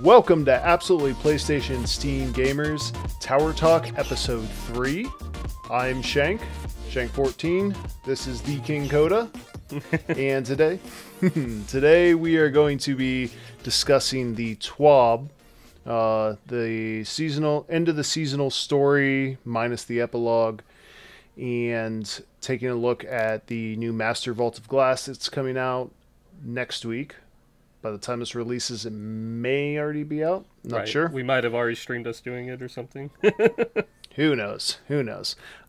Welcome to Absolutely PlayStation's Teen Gamers Tower Talk Episode 3. I'm Shank14. This is the King Coda. And today we are going to be discussing the TWAB, the seasonal end of the seasonal story minus the epilogue, and taking a look at the new Master Vault of Glass that's coming out next week. By the time this releases, it may already be out. Not sure. We might have already streamed us doing it or something. Who knows?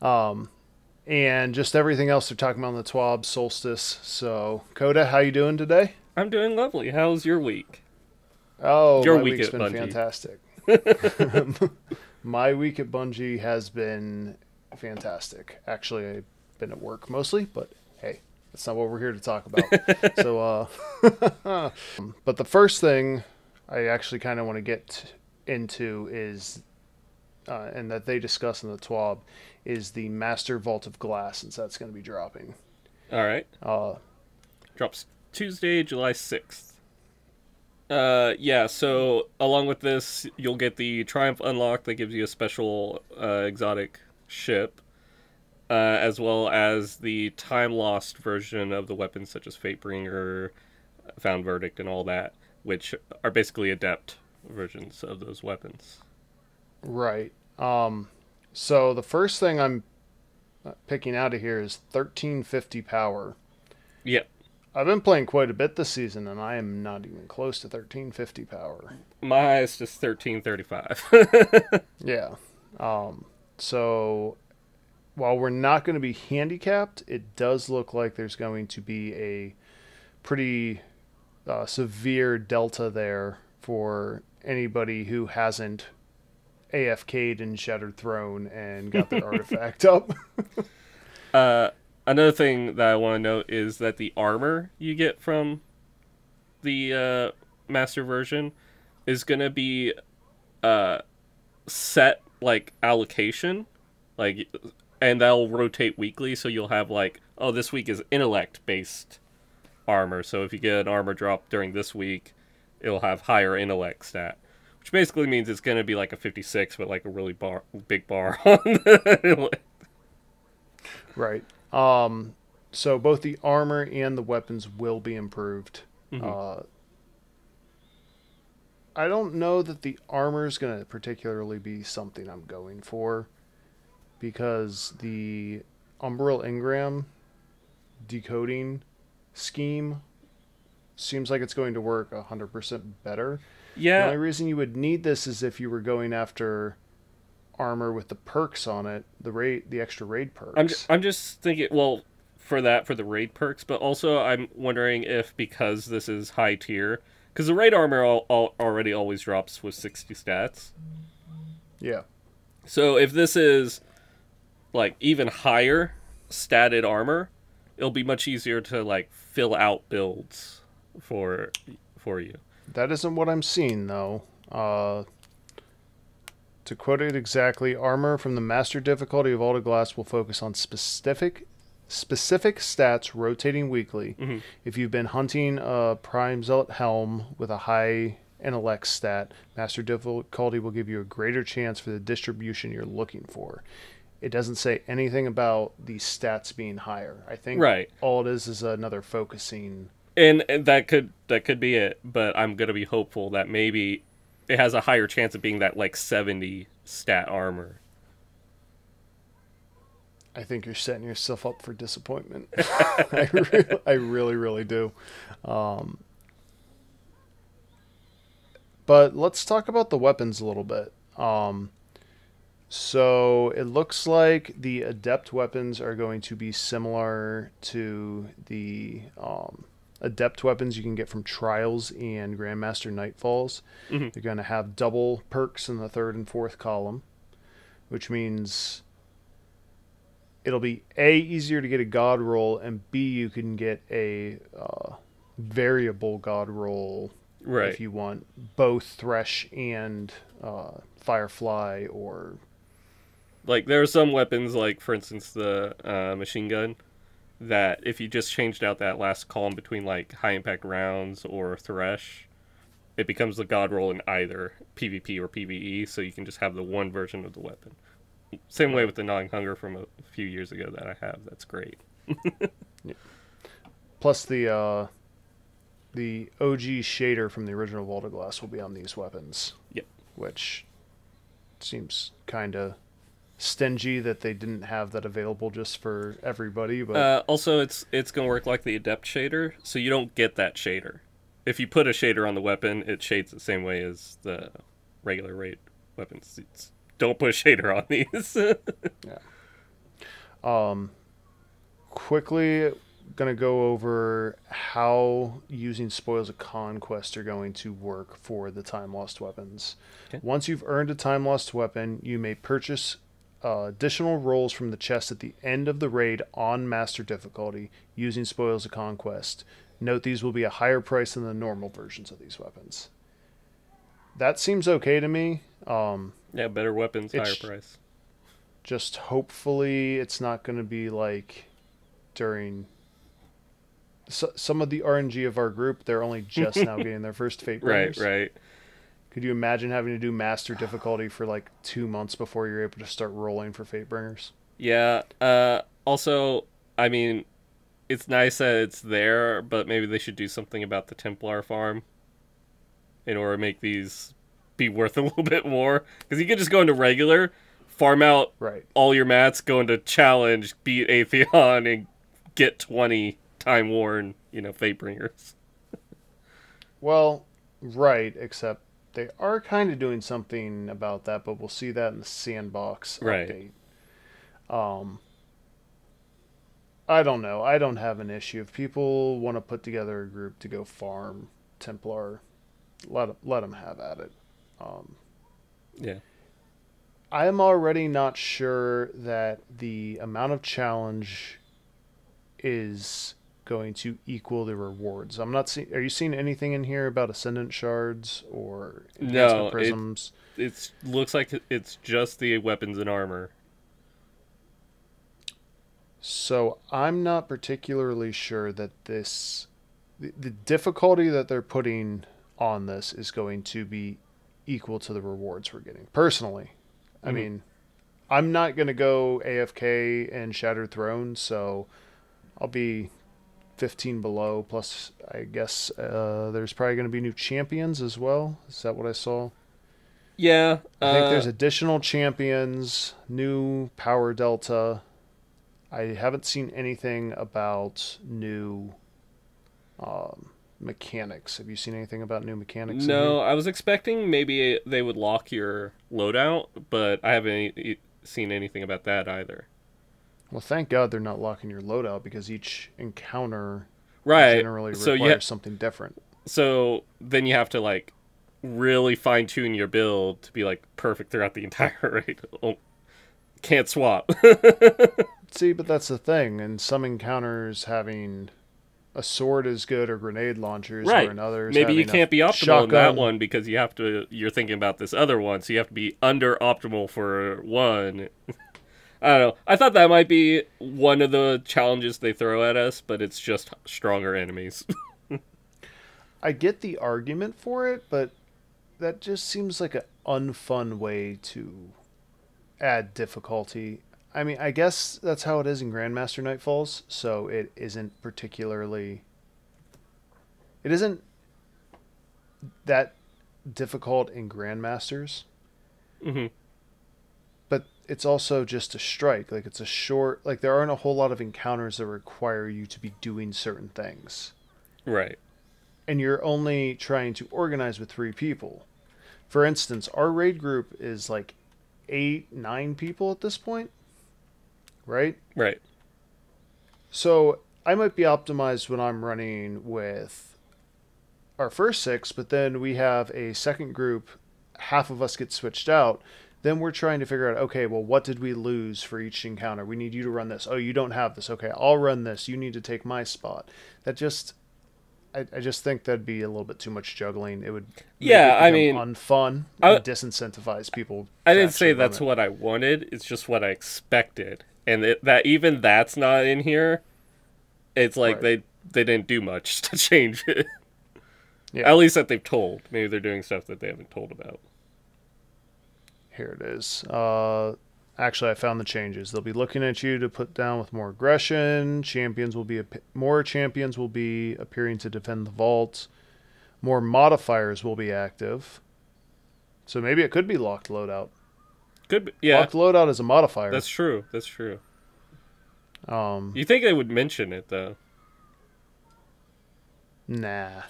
And just everything else they're talking about on the TWAB Solstice. So, Coda, how you doing today? I'm doing lovely. How's your week? Oh, your my week week's at been Bungie. fantastic. My week at Bungie has been fantastic. Actually, I've been at work mostly, but hey, that's not what we're here to talk about. But the first thing I actually kind of want to get into is, and that they discuss in the TWAB, is the Master Vault of Glass, since that's going to be dropping. All right. Drops Tuesday, July 6th. So along with this, you'll get the Triumph Unlock that gives you a special exotic ship, as well as the time-lost version of the weapons such as Fatebringer, Found Verdict, and all that, which are basically adept versions of those weapons. Right. So the first thing I'm picking out of here is 1350 power. Yep. I've been playing quite a bit this season, and I am not even close to 1350 power. My highest is 1335. Yeah. So while we're not going to be handicapped, it does look like there's going to be a pretty severe delta there for anybody who hasn't AFK'd in Shattered Throne and got their artifact up. Another thing that I want to note is that the armor you get from the master version is going to be set like allocation, and that'll rotate weekly. So you'll have this week is intellect based armor. So if you get an armor drop during this week, it'll have higher intellect stat. Which basically means it's going to be like a 56, but like a really big bar on the Right. So both the armor and the weapons will be improved. Mm-hmm. I don't know that the armor is going to particularly be something I'm going for, because the Umbral Engram decoding scheme seems like it's going to work 100% better. Yeah. The only reason you would need this is if you were going after armor with the perks on it, the extra raid perks. I'm just thinking, well, for the raid perks, but also I'm wondering if, because this is high tier, because the raid armor already always drops with 60 stats. Yeah. So if this is like even higher statted armor, it'll be much easier to fill out builds for you. That isn't what I'm seeing, though. To quote it exactly, armor from the master difficulty of Vault of Glass will focus on specific stats rotating weekly. Mm-hmm. If you've been hunting a Prime Zealot Helm with a high intellect stat, master difficulty will give you a greater chance for the distribution you're looking for. It doesn't say anything about the stats being higher. I think all it is another focusing. And that could be it, but I'm going to be hopeful that maybe it has a higher chance of being that 70 stat armor. I think you're setting yourself up for disappointment. I really, really do. But let's talk about the weapons a little bit. So it looks like the adept weapons are going to be similar to the adept weapons you can get from Trials and Grandmaster Nightfalls. Mm-hmm. They're going to have double perks in the third and fourth column, which means it'll be A, easier to get a god roll, and B, you can get a variable god roll if you want both Thresh and Firefly, or there are some weapons, for instance the machine gun, that if you just changed out that last column between high impact rounds or Thresh, it becomes the god roll in either PvP or PvE, so you can just have the one version of the weapon. Same way with the Gnawing Hunger from a few years ago that I have. That's great. Yeah. Plus the OG shader from the original Vault of Glass will be on these weapons. Yep. Which seems kind of stingy that they didn't have that available just for everybody. But also, it's going to work like the Adept shader, so you don't get that shader. If you put a shader on the weapon, it shades the same way as the regular raid weapons. Don't put a shader on these. Yeah. Quickly gonna go over how using Spoils of Conquest are going to work for the Time Lost weapons. Okay. Once you've earned a Time Lost weapon, you may purchase additional rolls from the chest at the end of the raid on Master difficulty using Spoils of Conquest. Note these will be a higher price than the normal versions of these weapons. That seems okay to me. Yeah, better weapons, higher price. Just hopefully it's not going to be like during some of the RNG of our group, they're only just now getting their first Fate Bringers. Right. Could you imagine having to do Master difficulty for like 2 months before you're able to start rolling for Fate Bringers? Yeah. Also, I mean, it's nice that it's there, but maybe they should do something about the Templar farm in order to make these be worth a little bit more. Because you could just go into regular, farm out all your mats, go into challenge, beat Atheon, and get 20 time worn, Fate Bringers. Well, right, except they are kind of doing something about that, but we'll see that in the sandbox update. I don't know. I don't have an issue. If people want to put together a group to go farm Templar, let them have at it. Yeah. I'm already not sure that the amount of challenge is going to equal the rewards. I'm not seeing. Are you seeing anything in here about Ascendant Shards or Enhancement Prisms? It looks like it's just the weapons and armor. So I'm not particularly sure that the difficulty that they're putting on this is going to be equal to the rewards we're getting. Personally, I mean, I'm not going to go AFK and Shattered Throne, so I'll be 15 below. Plus, I guess there's probably going to be new champions as well. Is that what I saw? Yeah. I think there's additional champions, new power delta. I haven't seen anything about new mechanics. Have you seen anything about new mechanics? No, I was expecting maybe they would lock your loadout, but I haven't seen anything about that either. Well, thank God they're not locking your loadout, because each encounter generally requires something different. So then you have to really fine tune your build to be perfect throughout the entire raid. Oh, can't swap. See, but that's the thing. In some encounters, having a sword is good, or grenade launchers, or in others, maybe you can't be optimal in that one because you're thinking about this other one, so you have to be under optimal for one. I don't know. I thought that might be one of the challenges they throw at us, but it's just stronger enemies. I get the argument for it, but that just seems like an unfun way to add difficulty. I mean, I guess that's how it is in Grandmaster Nightfalls, so it isn't that difficult in Grandmasters. Mm-hmm. But it's also just a strike. It's a short... there aren't a whole lot of encounters that require you to be doing certain things. Right. And you're only trying to organize with 3 people. For instance, our raid group is 8, 9 people at this point. Right? Right. So I might be optimized when I'm running with our first 6, but then we have a second group, half of us get switched out. Then we're trying to figure out, okay, well, what did we lose for each encounter? We need you to run this. Oh, you don't have this. Okay, I'll run this. You need to take my spot. I just think that'd be a little bit too much juggling. It would unfun and disincentivize people. I didn't say that's what I wanted. It's just what I expected. And that's not in here. It's they didn't do much to change it. Yeah. At least that they've told. Maybe they're doing stuff that they haven't told about. Here it is. Actually, I found the changes. They'll be looking at you to put down with more aggression. More champions will be appearing to defend the vault. More modifiers will be active. So maybe it could be locked loadout. Could be, yeah. Locked loadout is a modifier. That's true. That's true. Um, You think they would mention it though? Nah.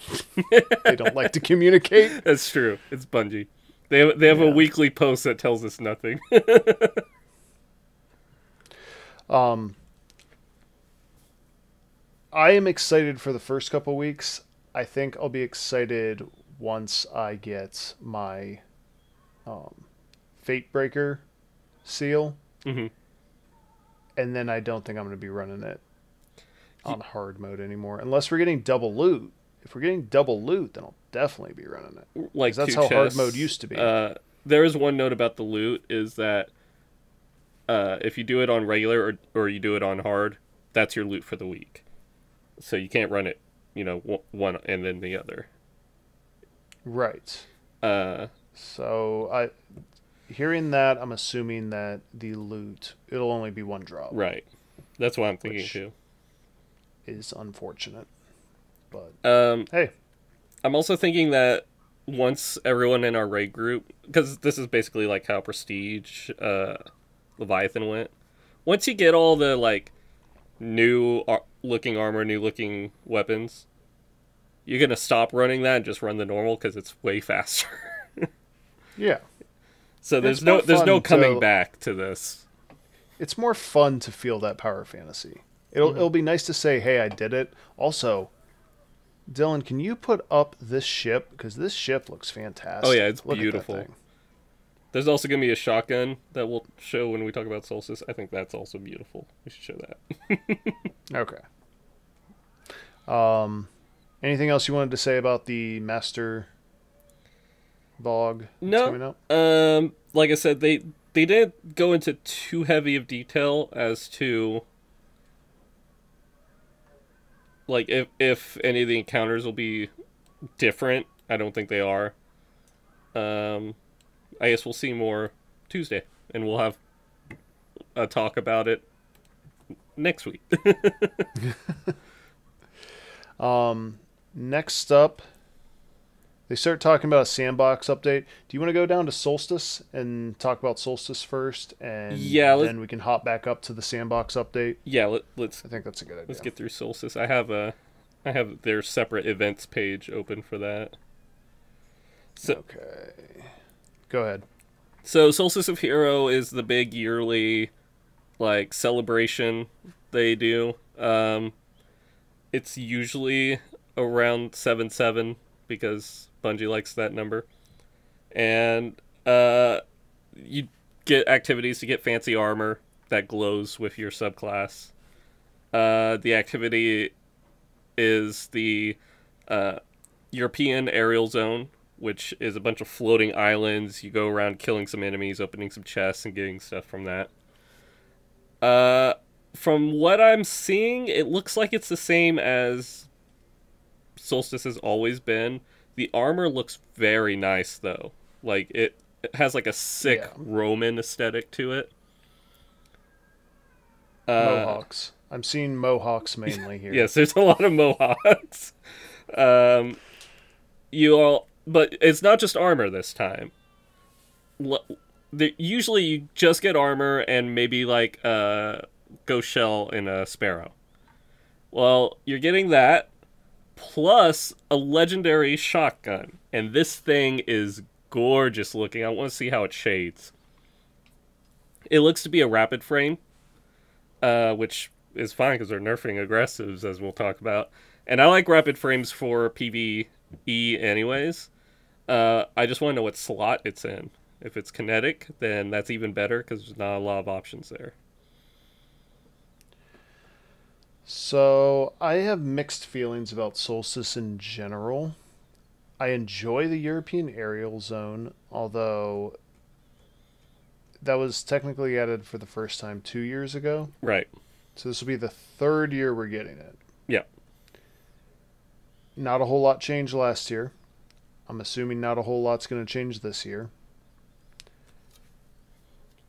They don't like to communicate. That's true. It's Bungie. They have a weekly post that tells us nothing. I am excited for the first couple weeks. I think I'll be excited once I get my Fate Breaker seal. Mm-hmm. And then I don't think I'm going to be running it on hard mode anymore. Unless we're getting double loot. If we're getting double loot, then I'll definitely be running it. Like that's two how hard chests. mode used to be. There is one note about the loot is that if you do it on regular or you do it on hard, that's your loot for the week. So you can't run it, one and then the other. Right. So hearing that, I'm assuming that the loot, it'll only be one drop. Right. That's what I'm thinking too. Is unfortunate. But hey. I'm also thinking that once everyone in our raid group, because this is basically like how Prestige Leviathan went. Once you get all the like new looking armor, new looking weapons, you're gonna stop running that and just run the normal because it's way faster. Yeah. So there's no coming back to this. It's more fun to feel that power fantasy. It'll be nice to say, hey, I did it. Also, Dylan, can you put up this ship? Because this ship looks fantastic. Oh yeah, it's beautiful. There's also going to be a shotgun that we'll show when we talk about Solstice. I think that's also beautiful. We should show that. Okay. Anything else you wanted to say about the Master Bog coming up? Like I said, they didn't go into too heavy of detail as to like if any of the encounters will be different. I don't think they are. I guess we'll see more Tuesday, and we'll have a talk about it next week. Next up, they start talking about a sandbox update. Do you want to go down to Solstice and talk about Solstice first, and then we can hop back up to the sandbox update? Yeah, let's. I think that's a good idea. Let's get through Solstice. I have their separate events page open for that. So, okay, go ahead. So Solstice of Hero is the big yearly like celebration they do. It's usually around 7/7 because Bungie likes that number. And you get activities to get fancy armor that glows with your subclass. The activity is the European Aerial Zone, which is a bunch of floating islands. You go around killing some enemies, opening some chests, and getting stuff from that. From what I'm seeing, it looks like it's the same as Solstice has always been. The armor looks very nice, though. Like, it has like a sick Roman aesthetic to it. Mohawks. I'm seeing Mohawks mainly here. Yes, there's a lot of Mohawks. But it's not just armor this time. Usually you just get armor and maybe like Ghost Shell and a Sparrow. Well, you're getting that plus a legendary shotgun, and this thing is gorgeous looking. I want to see how it shades. It looks to be a rapid frame, which is fine because they're nerfing aggressives, as we'll talk about. And I like rapid frames for PvE anyways. I just want to know what slot it's in. If it's kinetic, then that's even better because there's not a lot of options there. So, I have mixed feelings about Solstice in general. I enjoy the European Aerial Zone, although that was technically added for the first time 2 years ago. Right. So this will be the third year we're getting it. Yeah. not a whole lot changed last year. I'm assuming not a whole lot's going to change this year.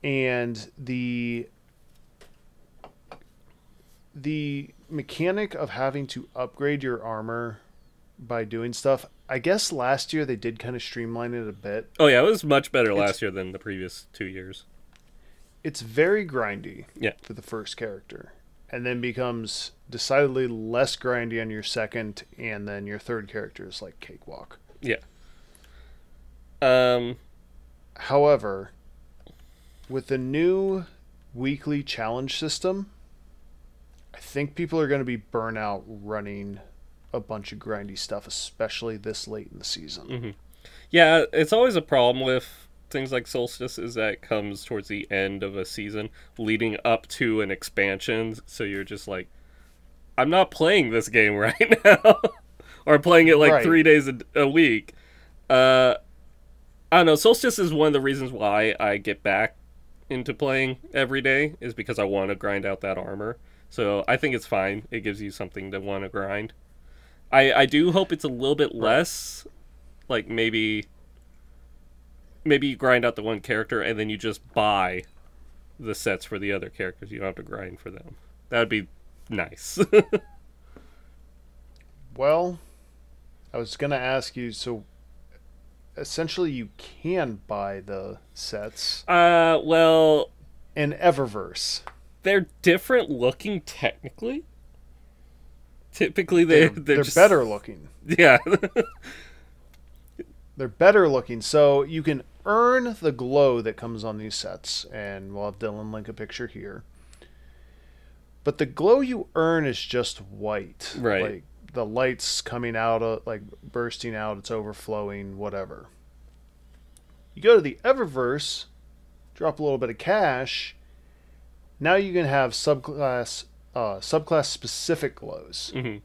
And the mechanic of having to upgrade your armor by doing stuff, I guess last year they did kind of streamline it a bit. Oh yeah, it was much better last year than the previous 2 years. It's very grindy for the first character, and then becomes decidedly less grindy on your second, and then your third character is like cakewalk. Yeah. However, with the new weekly challenge system, I think people are going to be burnt out running a bunch of grindy stuff, especially this late in the season. Mm-hmm. Yeah, it's always a problem with things like Solstice is that it comes towards the end of a season leading up to an expansion, so you're just like, I'm not playing this game right now. Or playing it like 3 days a week. I don't know, Solstice is one of the reasons why I get back into playing every day, is because I want to grind out that armor. So I think it's fine. It gives you something to want to grind. I do hope it's a little bit less, like maybe you grind out the one character and then you just buy the sets for the other characters. You don't have to grind for them. That would be nice. Well, I was going to ask you, so essentially you can buy the sets. Well, in Eververse. They're different looking technically. Typically they're just better looking. Yeah. They're better looking, so you can earn the glow that comes on these sets, and we'll have Dylan link a picture here. But the glow you earn is just white. Right. Like the light's coming out, like bursting out, it's overflowing, whatever. You go to the Eververse, drop a little bit of cash. Now you can have subclass specific glows. Mm-hmm.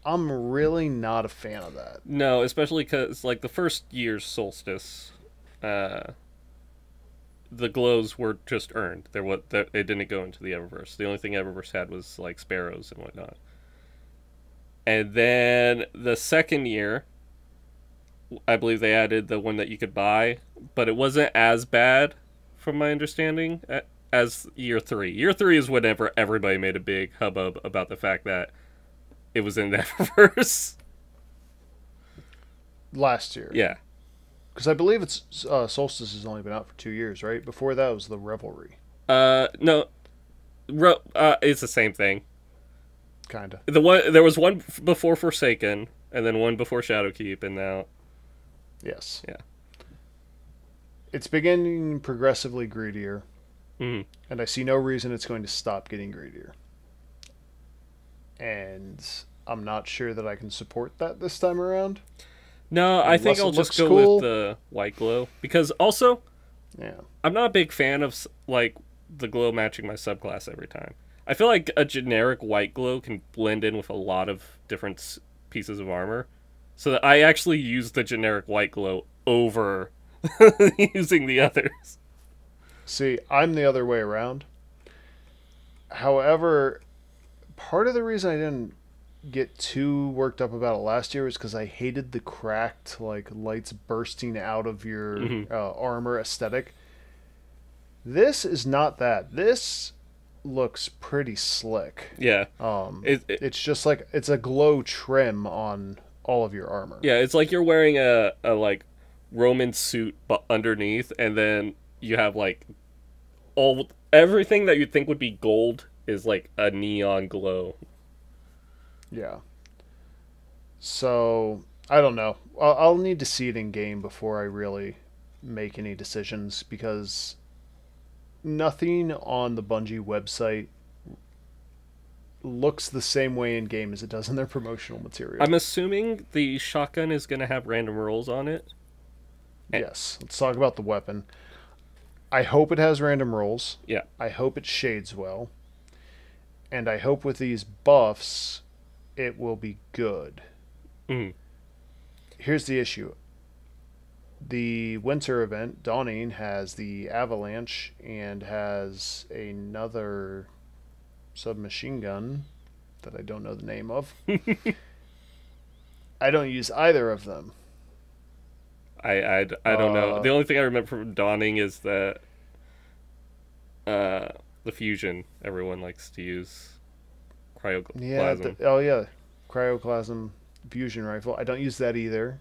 I'm really not a fan of that. No, especially because like the first year's Solstice, the glows were just earned. It didn't go into the Eververse. The only thing Eververse had was like sparrows and whatnot. And then the second year, I believe they added the one that you could buy, but it wasn't as bad, from my understanding, as year 3. Year 3 is whenever everybody made a big hubbub about the fact that it was in the Eververse. Last year. Yeah. Because I believe it's Solstice has only been out for 2 years, right? Before that was the Revelry. No. It's the same thing. Kinda. There was one before Forsaken, and then one before Shadowkeep, and now... Yes. Yeah. It's beginning progressively greedier. Mm-hmm. And I see no reason it's going to stop getting greedier. And I'm not sure that I can support that this time around. No, I think I'll just go with the white glow. Because also, I'm not a big fan of like the glow matching my subclass every time. I feel like a generic white glow can blend in with a lot of different pieces of armor. So that I actually use the generic white glow over using the others. See, I'm the other way around. However, part of the reason I didn't get too worked up about it last year was because I hated the cracked, like, lights bursting out of your armor aesthetic. This is not that. This looks pretty slick. Yeah. It's just like, it's a glow trim on all of your armor. Yeah, it's like you're wearing a like Roman suit but underneath, and then you have like everything that you'd think would be gold is like a neon glow. Yeah. So, I don't know. I'll need to see it in game before I really make any decisions, because nothing on the Bungie website looks the same way in game as it does in their promotional material. I'm assuming the shotgun is going to have random rolls on it. Yes. Let's talk about the weapon. I hope it has random rolls. Yeah. I hope it shades well. And I hope with these buffs, it will be good. Mm. Here's the issue. The winter event, Dawning, has the Avalanche and has another submachine gun. that I don't know the name of. I don't use either of them. I don't know. The only thing I remember from Dawning is that the fusion everyone likes to use. Cryoplasm. Yeah. Cryoplasm fusion rifle. I don't use that either.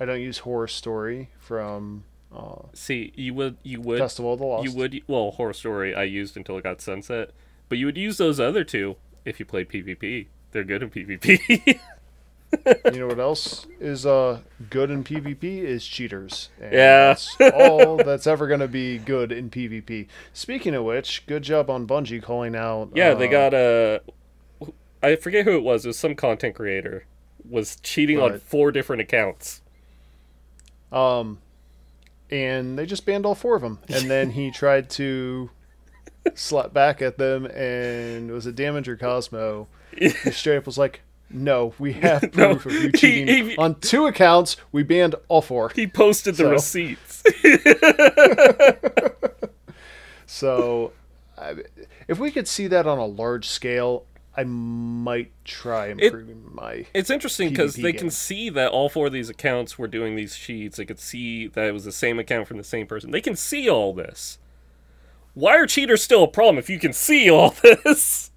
I don't use Horror Story from See, you would Festival of the Lost. You would, well, Horror Story I used until it got sunset, but you would use those other two if you played PvP. They're good in PvP. You know what else is good in PvP is cheaters. And Yeah. That's all that's ever going to be good in PvP. Speaking of which, good job on Bungie calling out. Yeah, they got I forget who it was. It was some content creator was cheating on 4 different accounts. And they just banned all 4 of them. And then he tried to slap back at them, and was it Damage or Cosmo? He straight up was like, no, we have proof of you cheating. On 2 accounts, we banned all 4. He posted the receipts. So, if we could see that on a large scale, I might try improving my. It's interesting because they can game. see that all 4 of these accounts were doing these cheats. They could see that it was the same account from the same person. They can see all this. Why are cheaters still a problem if you can see all this?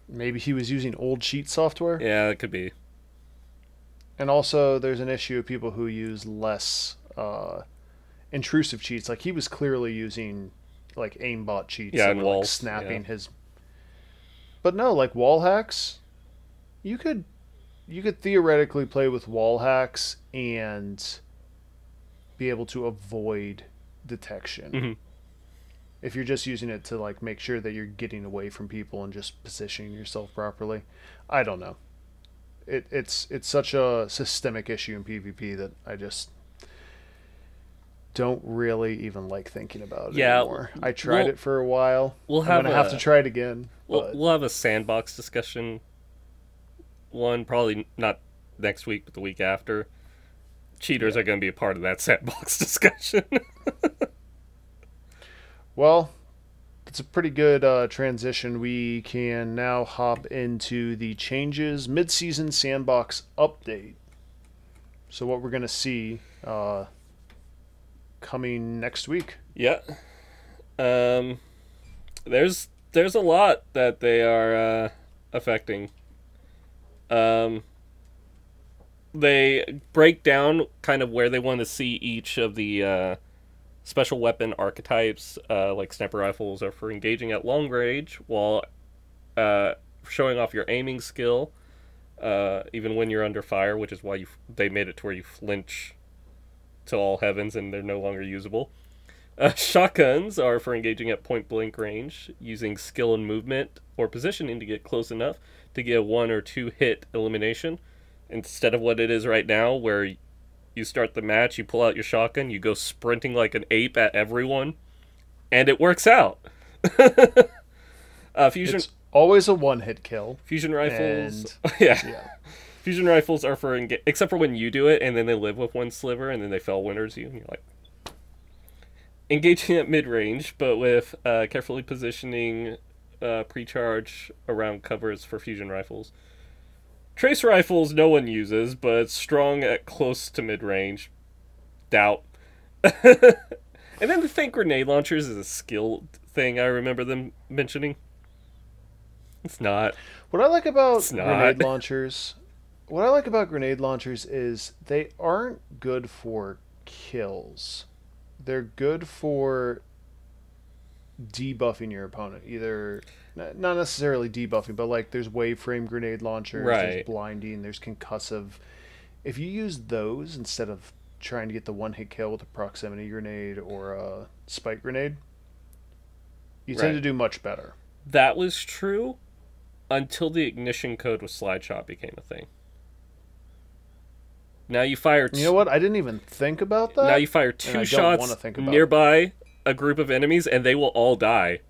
Maybe he was using old cheat software. Yeah, it could be. And also, there's an issue of people who use less intrusive cheats. Like, he was clearly using like aimbot cheats. Yeah, that and were, walls. like, snapping Yeah. his. But no, like wall hacks, you could theoretically play with wall hacks and be able to avoid detection. Mm-hmm. If you're just using it to like make sure that you're getting away from people and just positioning yourself properly. I don't know. It's such a systemic issue in PvP that I just don't really even like thinking about it anymore. I tried it for a while. I'm gonna have to try it again. We'll have a sandbox discussion. One probably not next week, but the week after. Cheaters are going to be a part of that sandbox discussion. Well, it's a pretty good transition. We can now hop into the changes mid-season sandbox update. So what we're going to see coming next week. Yeah. There's a lot that they are affecting. They break down kind of where they want to see each of the special weapon archetypes, like sniper rifles are for engaging at long range, while showing off your aiming skill, even when you're under fire, which is why they made it to where you flinch to all heavens and they're no longer usable. Shotguns are for engaging at point-blank range, using skill and movement or positioning to get close enough to get a 1 or 2 hit elimination, instead of what it is right now, where you start the match, you pull out your shotgun, you go sprinting like an ape at everyone, and it works out. It's always a one-hit kill. Fusion rifles, yeah. Fusion rifles are for except for when you do it, and then they live with 1 sliver, and then they fell winners you, and you're like. Engaging at mid-range, but with carefully positioning pre-charge around covers for fusion rifles. Trace rifles no one uses, but it's strong at close to mid-range. Doubt. And then the think grenade launchers is a skill thing I remember them mentioning. It's not. What I like about grenade launchers is they aren't good for kills. They're good for debuffing your opponent. Either, not necessarily debuffing, but like there's wave frame grenade launchers, there's blinding, there's concussive. If you use those instead of trying to get the one-hit kill with a proximity grenade or a spike grenade, you tend to do much better. That was true until the ignition code with slide shot became a thing. Now you fire. You know what? I didn't even think about that. Now you fire 2 shots nearby a group of enemies, and they will all die.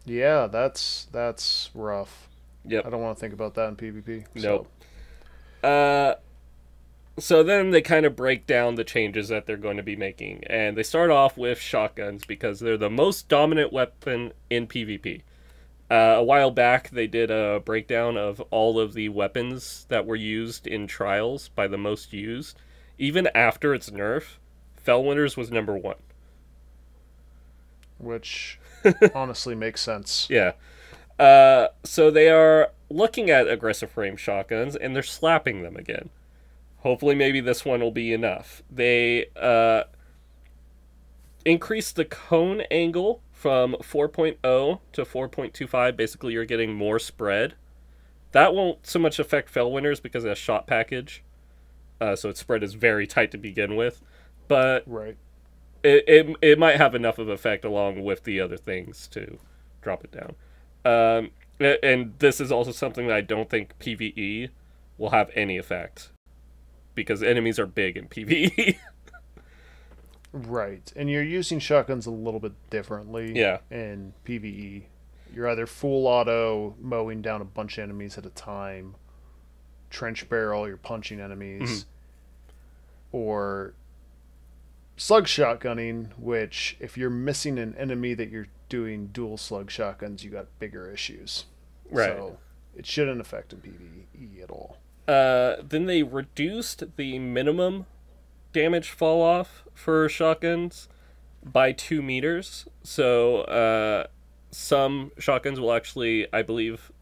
Yeah, that's rough. Yep. I don't want to think about that in PvP. Nope. So then they kind of break down the changes that they're going to be making, and they start off with shotguns because they're the most dominant weapon in PvP. A while back, they did a breakdown of all of the weapons that were used in Trials by the most used. Even after its nerf, Fellwinter's was number one. Which honestly makes sense. Yeah. So they are looking at aggressive frame shotguns, and they're slapping them again. Hopefully, maybe this one will be enough. They increased the cone angle from 4.0 to 4.25. Basically, you're getting more spread. That won't so much affect Fellwinter's because of a shot package. So its spread is very tight to begin with. But Right. it might have enough of effect along with the other things to drop it down. And this is also something that I don't think PvE will have any effect. Because enemies are big in PvE. Right. And you're using shotguns a little bit differently in PvE. You're either full auto, mowing down a bunch of enemies at a time, trench barrel, you're punching enemies, or slug shotgunning, which if you're missing an enemy that you're doing dual slug shotguns, you got bigger issues. Right. So it shouldn't affect in PvE at all. Then they reduced the minimum damage fall off for shotguns by 2 meters. So some shotguns will actually, I believe,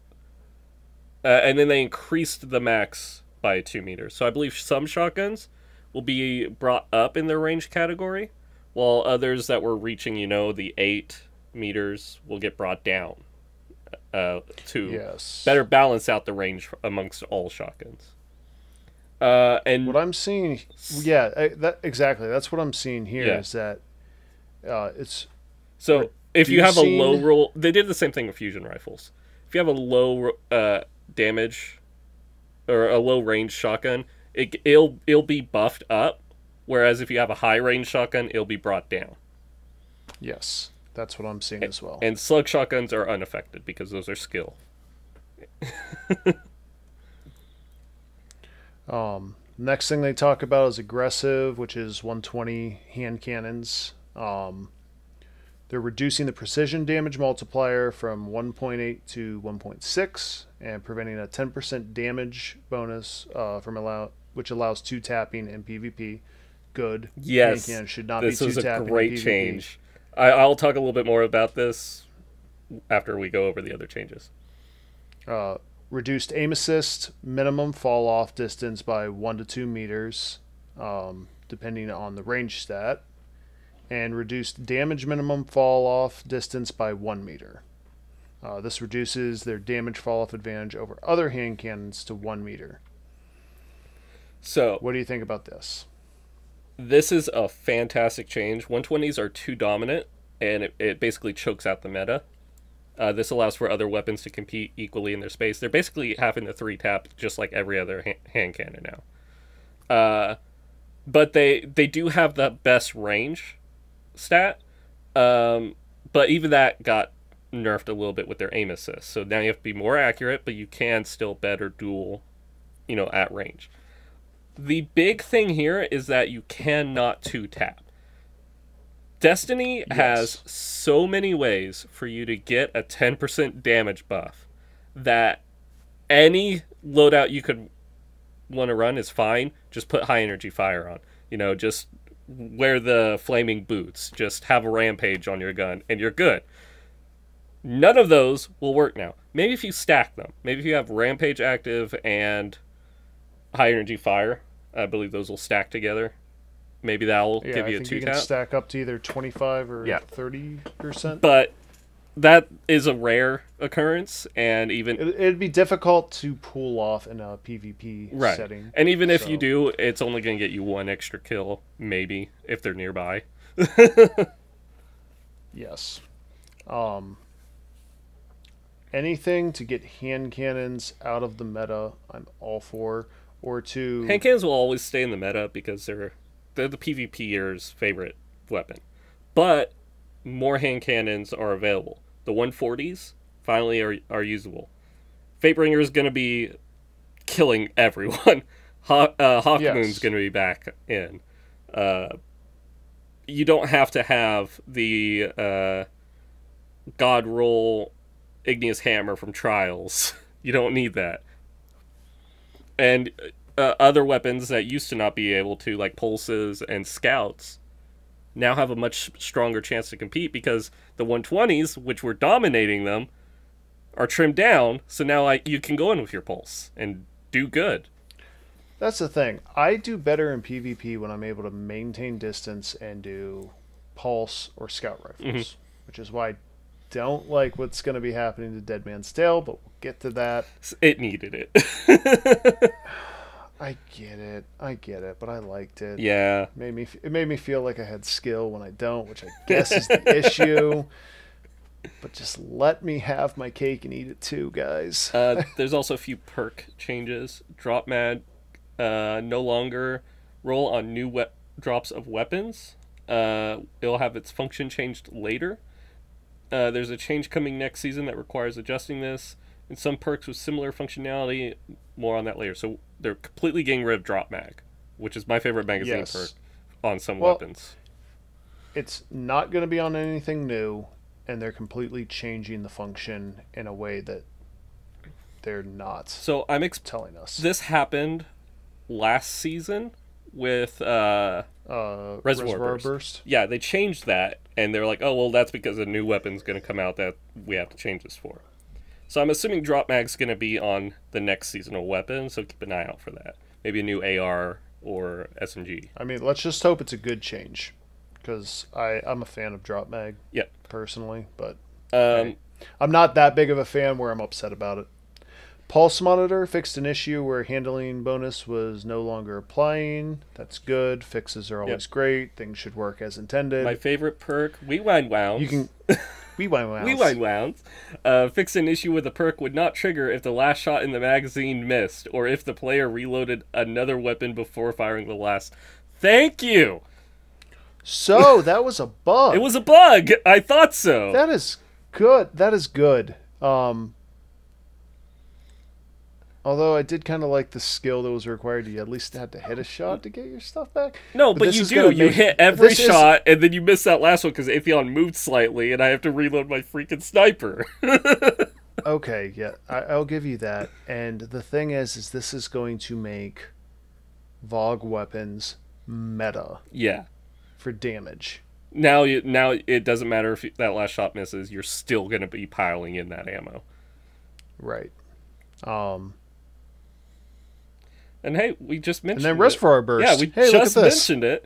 and then they increased the max by 2 meters. So I believe some shotguns will be brought up in their range category, while others that were reaching, the 8 meters will get brought down to better balance out the range amongst all shotguns. And what I'm seeing, exactly. That's what I'm seeing here is that it's so if you have a low roll, they did the same thing with fusion rifles. If you have a low damage or a low range shotgun, it'll be buffed up, whereas if you have a high range shotgun, it'll be brought down. Yes, that's what I'm seeing as well. And slug shotguns are unaffected because those are skill. Next thing they talk about is aggressive, which is 120 hand cannons. They're reducing the precision damage multiplier from 1.8 to 1.6 and preventing a 10% damage bonus which allows 2 tapping in PvP. Good. Yes, hand cannons should not this be 2 is a tapping great in PvP. change. I'll talk a little bit more about this after we go over the other changes. Reduced aim assist, minimum fall off distance by 1 to 2 meters, depending on the range stat, and reduced damage minimum fall off distance by 1 meter. This reduces their damage fall off advantage over other hand cannons to 1 meter. So, what do you think about this? This is a fantastic change. 120s are too dominant, and it basically chokes out the meta. This allows for other weapons to compete equally in their space. They're basically having the 3-tap just like every other hand cannon now. But they do have the best range stat. But even that got nerfed a little bit with their aim assist. So now you have to be more accurate, but you can still better duel, at range. The big thing here is that you cannot 2-tap. Destiny has so many ways for you to get a 10% damage buff that any loadout you could want to run is fine. Just put high energy fire on. Just wear the flaming boots. Just have a rampage on your gun and you're good. None of those will work now. Maybe if you stack them. Maybe if you have rampage active and high energy fire. I believe those will stack together. Maybe that will give you a 2-tap. You can stack up to either 25 or 30%. But that is a rare occurrence, and even it'd be difficult to pull off in a PvP setting. And even if you do, it's only going to get you 1 extra kill, maybe, if they're nearby. Yes. Anything to get hand cannons out of the meta, I'm all for. Hand cannons will always stay in the meta because they're the PvPer's favorite weapon. But more hand cannons are available. The 140s finally are usable. Fatebringer is going to be killing everyone. Hawkmoon's going to be back in. You don't have to have the God roll igneous hammer from Trials. You don't need that. And other weapons that used to not be able to, like pulses and scouts, now have a much stronger chance to compete because the 120s, which were dominating them, are trimmed down. So now you can go in with your pulse and do good. That's the thing. I do better in PvP when I'm able to maintain distance and do pulse or scout rifles, which is why I don't like what's going to be happening to Dead Man's Tale, but we'll get to that. It needed it. I get it, but I liked it. Yeah. It made me feel like I had skill when I don't, which I guess is the issue. But just let me have my cake and eat it too, guys. There's also a few perk changes. Drop mag no longer roll on new drops of weapons. It'll have its function changed later. There's a change coming next season that requires adjusting this. And some perks with similar functionality, more on that later. So they're completely getting rid of drop mag, which is my favorite magazine perk on some weapons. It's not going to be on anything new, and they're completely changing the function in a way that they're not. So I'm telling us this happened last season with Reservoir Burst. Yeah, they changed that, and they're like, oh, well, that's because a new weapon's going to come out that we have to change this for. So I'm assuming drop mag's going to be on the next seasonal weapon, so keep an eye out for that. Maybe a new AR or SMG. I mean, let's just hope it's a good change, because I'm a fan of drop mag, personally, but I'm not that big of a fan where I'm upset about it. Pulse monitor fixed an issue where handling bonus was no longer applying. That's good. Fixes are always great. Things should work as intended. My favorite perk, Rewind Wounds. You can Rewind Wounds. Rewind Wounds. Fix an issue with the perk would not trigger if the last shot in the magazine missed, or if the player reloaded another weapon before firing the last. Thank you! So, that was a bug. It was a bug! I thought so. That is good. That is good. Although I did kind of like the skill that was required. You at least had to hit a shot to get your stuff back. No, but you do. You hit every shot, and then you miss that last one because Atheon moved slightly, and I have to reload my freaking sniper. Okay, yeah, I'll give you that. And the thing is this is going to make Vogue weapons meta. Yeah. For damage. Now it doesn't matter if that last shot misses. You're still going to be piling in that ammo. Right. And hey, we just mentioned And then Reservoir Burst. Yeah, we just mentioned it.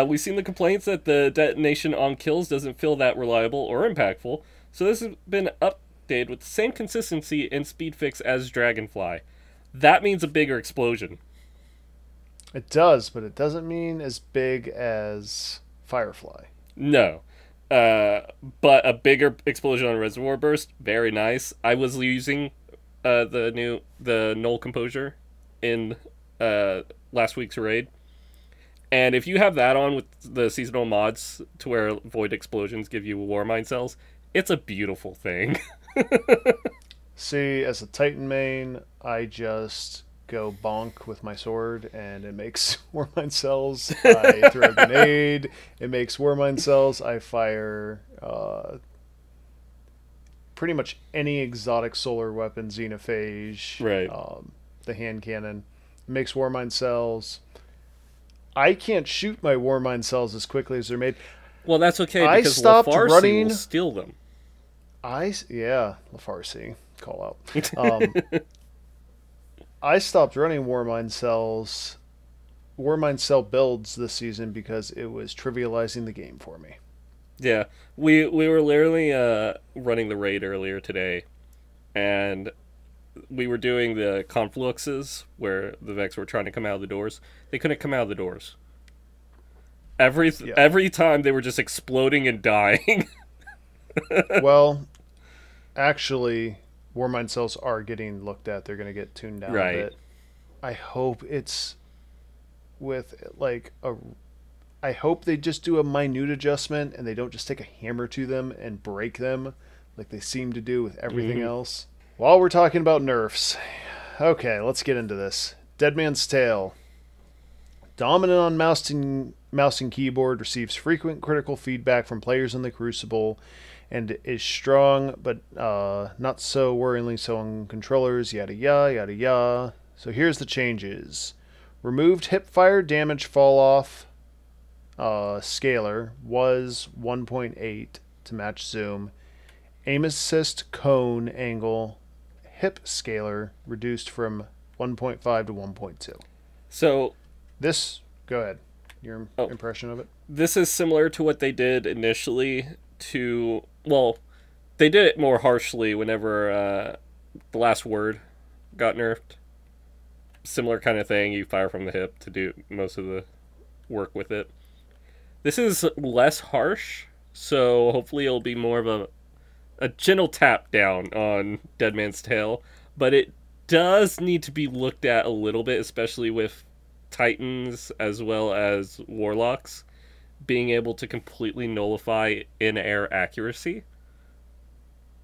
We've seen the complaints that the detonation on kills doesn't feel that reliable or impactful. So this has been updated with the same consistency and speed fix as Dragonfly. That means a bigger explosion. It does, but it doesn't mean as big as Firefly. No. But a bigger explosion on Reservoir Burst, very nice. I was using the Null Composure in last week's raid, and if you have that on with the seasonal mods to where void explosions give you Warmind cells, it's a beautiful thing. See, as a Titan main, I just go bonk with my sword and it makes Warmind cells. I throw a grenade, it makes Warmind cells. I fire pretty much any exotic solar weapon, Xenophage, right. The hand cannon, makes Warmind cells. I can't shoot my Warmind cells as quickly as they're made. Well, that's okay because I stopped running. Will steal them. Lafarsi, call out. I stopped running Warmind cell builds this season because it was trivializing the game for me. Yeah, we were literally running the raid earlier today, and we were doing the confluxes where the Vex were trying to come out of the doors. They couldn't come out of the doors. Every time they were just exploding and dying. Well, actually, Warmind cells are getting looked at. They're going to get tuned down a bit. I hope it's with I hope they just do a minute adjustment and they don't just take a hammer to them and break them like they seem to do with everything else. While we're talking about nerfs, okay, let's get into this. Dead Man's Tale. Dominant on mouse and keyboard receives frequent critical feedback from players in the Crucible and is strong, but not so worryingly so on controllers, yada yada yada yada. So here's the changes. Removed hip fire damage fall off scalar was 1.8 to match zoom. Aim assist cone angle hip scalar reduced from 1.5 to 1.2. So go ahead. Your impression of it? This is similar to what they did initially they did it more harshly whenever the last word got nerfed. Similar kind of thing, you fire from the hip to do most of the work with it. This is less harsh, so hopefully it'll be more of a gentle tap down on Dead Man's Tale, but it does need to be looked at a little bit, especially with Titans as well as Warlocks being able to completely nullify in-air accuracy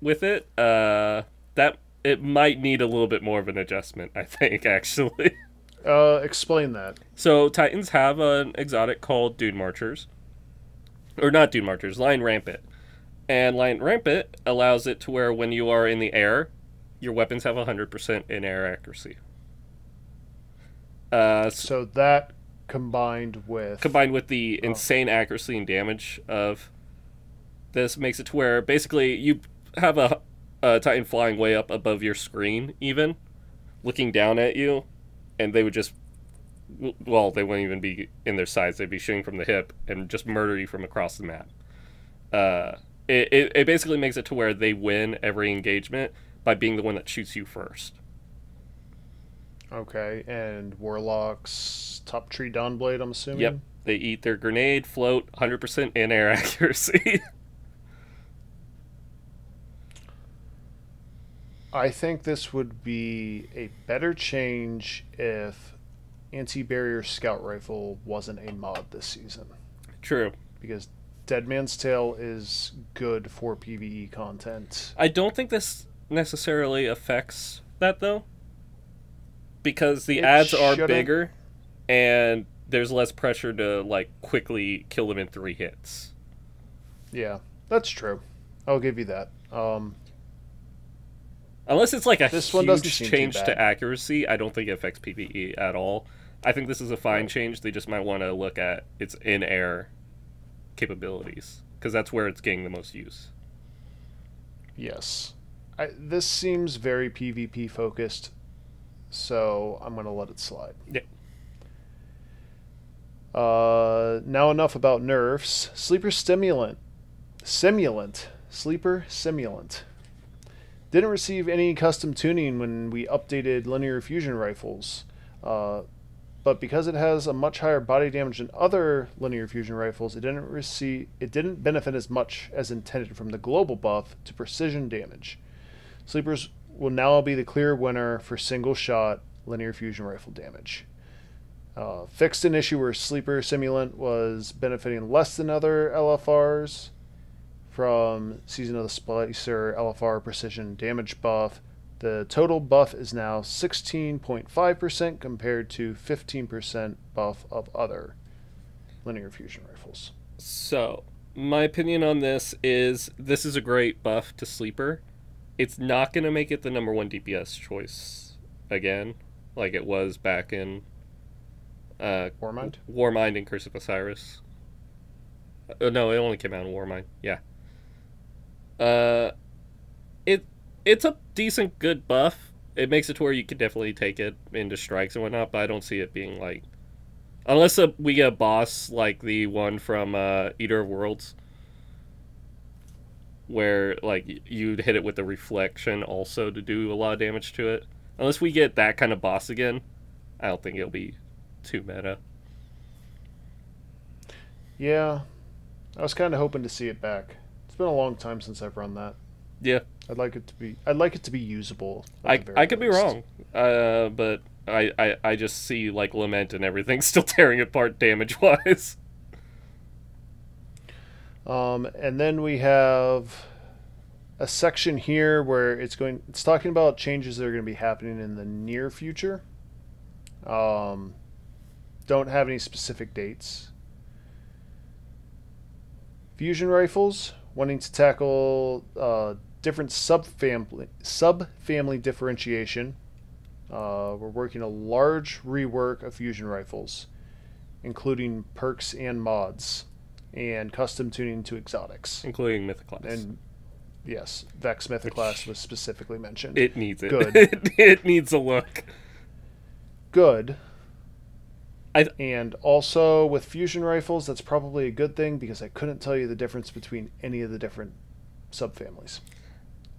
with it. That it might need a little bit more of an adjustment, I think, actually. Explain that. So Titans have an exotic called Dune Marchers. Or not Dune Marchers, Lion Rampant. And Lion Rampant allows it to where when you are in the air, your weapons have 100% in-air accuracy. So that combined with the insane accuracy and damage of this makes it to where basically you have a Titan flying way up above your screen, even looking down at you, and they would just they wouldn't even be in their sides. They'd be shooting from the hip and just murder you from across the map. It basically makes it to where they win every engagement by being the one that shoots you first. Okay, and Warlock's Top Tree Dawnblade, I'm assuming? Yep, they eat their grenade, float, 100% in-air accuracy. I think this would be a better change if Anti-Barrier Scout Rifle wasn't a mod this season. True. Because Dead Man's Tale is good for PvE content. I don't think this necessarily affects that, though. Because the ads are bigger, and there's less pressure to, quickly kill them in 3 hits. Yeah, that's true. I'll give you that. Unless it's this huge change to accuracy, I don't think it affects PvE at all. I think this is a fine change. They just might want to look at its in-air capabilities, because that's where it's getting the most use. Yes. This seems very PvP focused, so I'm going to let it slide. Yeah. Now enough about nerfs. Sleeper Simulant didn't receive any custom tuning when we updated linear fusion rifles, but because it has a much higher body damage than other linear fusion rifles, it didn't benefit as much as intended from the global buff to precision damage. Sleepers will now be the clear winner for single shot linear fusion rifle damage. Fixed an issue where Sleeper Simulant was benefiting less than other LFRs from Season of the Splicer LFR precision damage buff. The total buff is now 16.5% compared to 15% buff of other linear fusion rifles. So, my opinion on this is a great buff to Sleeper. It's not going to make it the number 1 DPS choice again, like it was back in Warmind and Curse of Osiris. No, it only came out in Warmind. Yeah. It's a decent, good buff. It makes it to where you can definitely take it into strikes and whatnot, but I don't see it being unless we get a boss like the one from Eater of Worlds, where you'd hit it with the reflection also to do a lot of damage to it. Unless we get that kind of boss again, I don't think it'll be too meta. Yeah, I was kind of hoping to see it back. It's been a long time since I've run that. Yeah, I'd like it to be usable. I could be wrong, but I just see Lament and everything still tearing apart damage wise. And then we have a section here where it's talking about changes that are going to be happening in the near future. Don't have any specific dates. Fusion rifles wanting to tackle different subfamily differentiation. We're working a large rework of fusion rifles, including perks and mods, and custom tuning to exotics, including Mythoclast. And yes, Vex Mythoclast was specifically mentioned. It needs it. Good. It needs a look. Good. And also with fusion rifles, that's probably a good thing because I couldn't tell you the difference between any of the different subfamilies.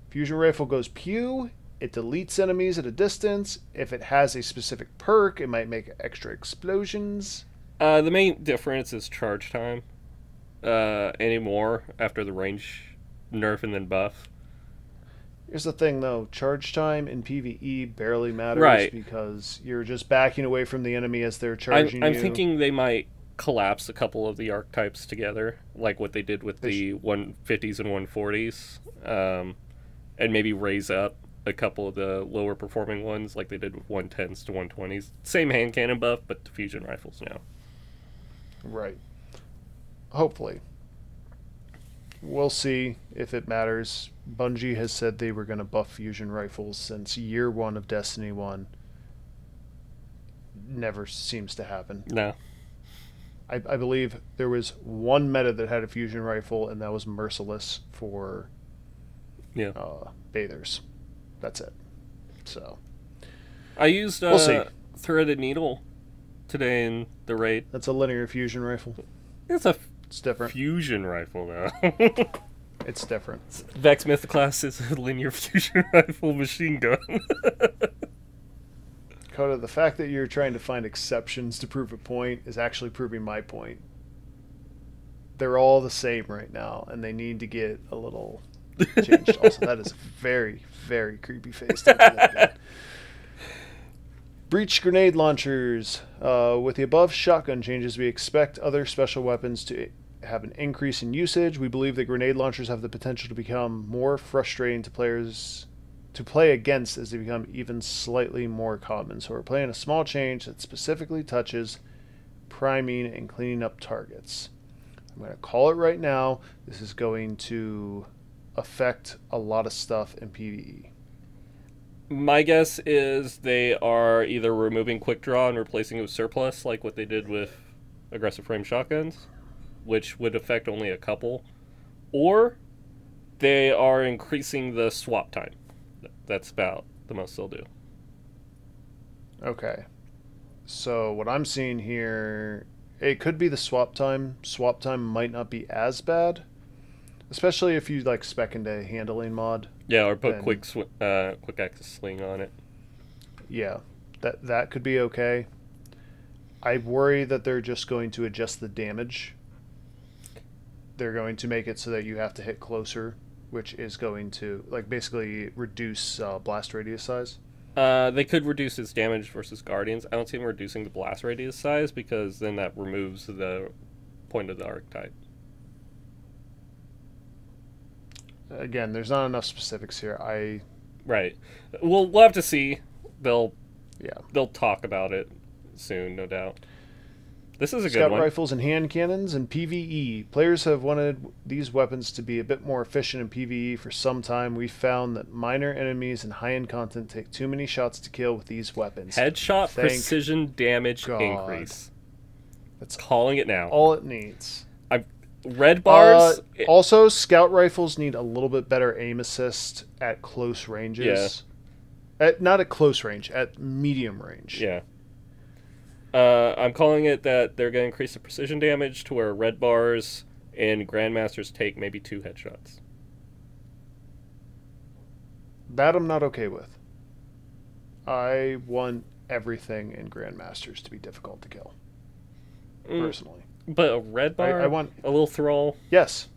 Fusion rifle goes pew. It deletes enemies at a distance. If it has a specific perk, it might make extra explosions. The main difference is charge time. Anymore after the range nerf and then buff. Here's the thing, though. Charge time in PvE barely matters, right, because you're just backing away from the enemy as they're charging I'm you. thinking they might collapse a couple of the archetypes together, like what they did with the 150s and 140s, and maybe raise up a couple of the lower performing ones, like they did with 110s to 120s. Same hand cannon buff, but the fusion rifles now. Right. Hopefully. We'll see if it matters. Bungie has said they were going to buff fusion rifles since year one of Destiny 1. Never seems to happen. No. I believe there was one meta that had a fusion rifle, and that was Merciless for bathers. That's it. So I used we'll see. Threaded Needle today in the raid. That's a linear fusion rifle. It's different. Fusion rifle now. It's different. Vex Mythoclast is a linear fusion rifle machine gun. Coda, the fact that you're trying to find exceptions to prove a point is actually proving my point. They're all the same right now, and they need to get a little changed. Also, that is very, very creepy face. Breach grenade launchers. With the above shotgun changes, we expect other special weapons to have an increase in usage. We believe that grenade launchers have the potential to become more frustrating to players to play against as they become even slightly more common. So we're playing a small change that specifically touches priming and cleaning up targets. I'm going to call it right now. This is going to affect a lot of stuff in PvE. My guess is they are either removing quick draw and replacing it with surplus, like what they did with aggressive frame shotguns, which would affect only a couple, or they are increasing the swap time. That's about the most they'll do. Okay. So what I'm seeing here, it could be the swap time. Swap time might not be as bad, especially if you like spec into handling mod. Yeah, or put quick access sling on it. Yeah, that could be okay. I worry that they're just going to adjust the damage. They're going to make it so that you have to hit closer, which is going to basically reduce blast radius size. They could reduce its damage versus Guardians. I don't see them reducing the blast radius size because then that removes the point of the archetype. Again, there's not enough specifics here. Right. We'll have to see. They'll talk about it soon, no doubt. This is a good one. Scout rifles and hand cannons and PvE. Players have wanted these weapons to be a bit more efficient in PvE for some time. We found that minor enemies and high-end content take too many shots to kill with these weapons. Headshot precision damage increase. That's calling it now. All it needs. Red bars. Also, scout rifles need a little bit better aim assist at close ranges. Yeah. Not at close range, at medium range. Yeah. I'm calling it that they're going to increase the precision damage to where red bars and Grandmasters take maybe 2 headshots. That I'm not okay with. I want everything in Grandmasters to be difficult to kill. Personally. But a red bar? I want a little thrall? Yes.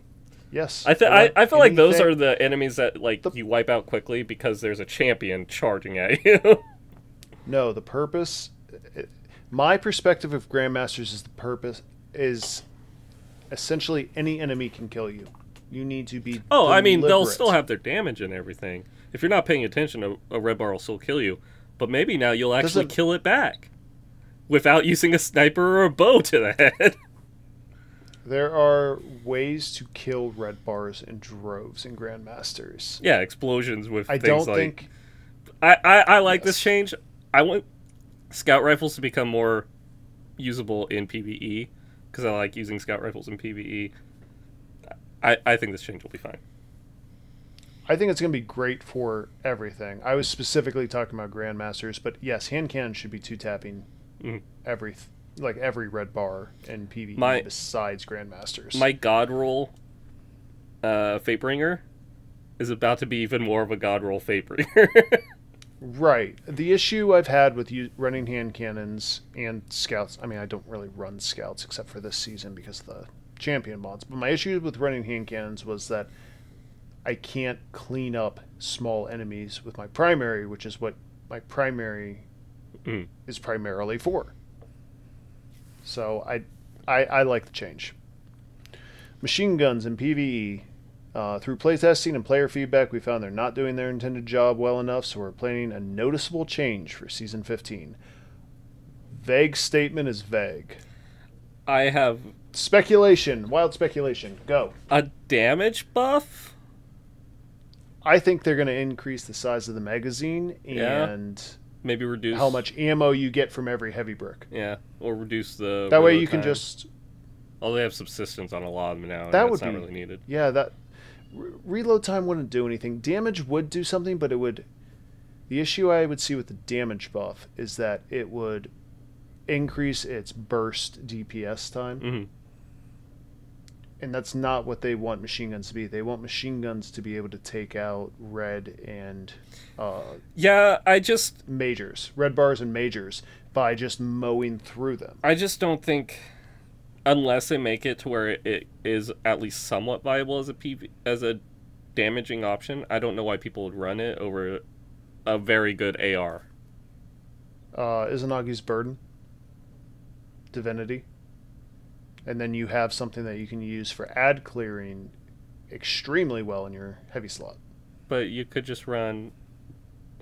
I feel like those are the enemies that you wipe out quickly because there's a champion charging at you. No, the purpose... My perspective of Grandmasters is the purpose is essentially any enemy can kill you. You need to be deliberate. I mean, they'll still have their damage and everything. If you're not paying attention, a red bar will still kill you. But maybe now you'll actually kill it back without using a sniper or a bow to the head. There are ways to kill red bars in droves in Grandmasters. Yeah, explosions with I things don't think. I like Yes. this change. I want scout rifles to become more usable in PvE because I like using scout rifles in PvE. I think this change will be fine. I think it's going to be great for everything. I was specifically talking about Grandmasters, but yes, hand cannon should be two tapping every red bar in PvE besides Grandmasters. My god roll Fatebringer is about to be even more of a god roll Fatebringer. Right. The issue I've had with running hand cannons and scouts, I mean, I don't really run scouts except for this season because of the champion mods, but my issue with running hand cannons was that I can't clean up small enemies with my primary, which is what my primary is primarily for. So I like the change. Machine guns in PvE. Through playtesting and player feedback, we found they're not doing their intended job well enough, so we're planning a noticeable change for Season 15. Vague statement is vague. I have... Speculation. Wild speculation. Go. A damage buff? I think they're going to increase the size of the magazine and maybe reduce how much ammo you get from every heavy brick. Yeah, or reduce the... That way you can just... Oh, they have subsistence on a lot of them now. That would not be really needed. Yeah, that... Reload time wouldn't do anything. Damage would do something, but it would... The issue I would see with the damage buff is that it would increase its burst DPS time. Mm-hmm. And that's not what they want machine guns to be. They want machine guns to be able to take out red and... majors. Red bars and majors by just mowing through them. I just don't think... Unless they make it to where it is at least somewhat viable as a damaging option, I don't know why people would run it over a very good AR. Izanagi's Burden. Divinity. And then you have something that you can use for ad clearing extremely well in your heavy slot. But you could just run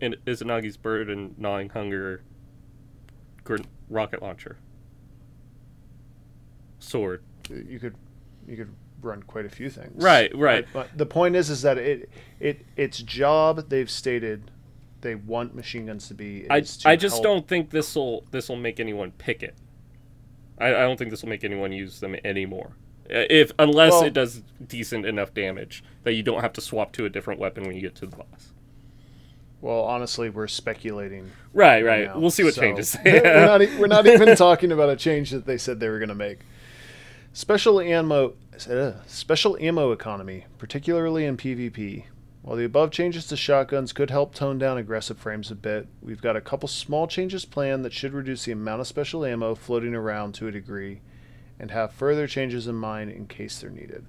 Izanagi's Burden, Gnawing Hunger, rocket launcher. Sword. You could run quite a few things. Right. But the point is that its job, they've stated they want machine guns to be. I just don't think this will make anyone pick it. I don't think this will make anyone use them anymore. Unless it does decent enough damage that you don't have to swap to a different weapon when you get to the boss. Well, honestly, we're speculating. Right. Now, we'll see what changes. We're not even talking about a change that they said they were going to make. Special ammo economy, particularly in PvP. While the above changes to shotguns could help tone down aggressive frames a bit, we've got a couple small changes planned that should reduce the amount of special ammo floating around to a degree, and have further changes in mind in case they're needed.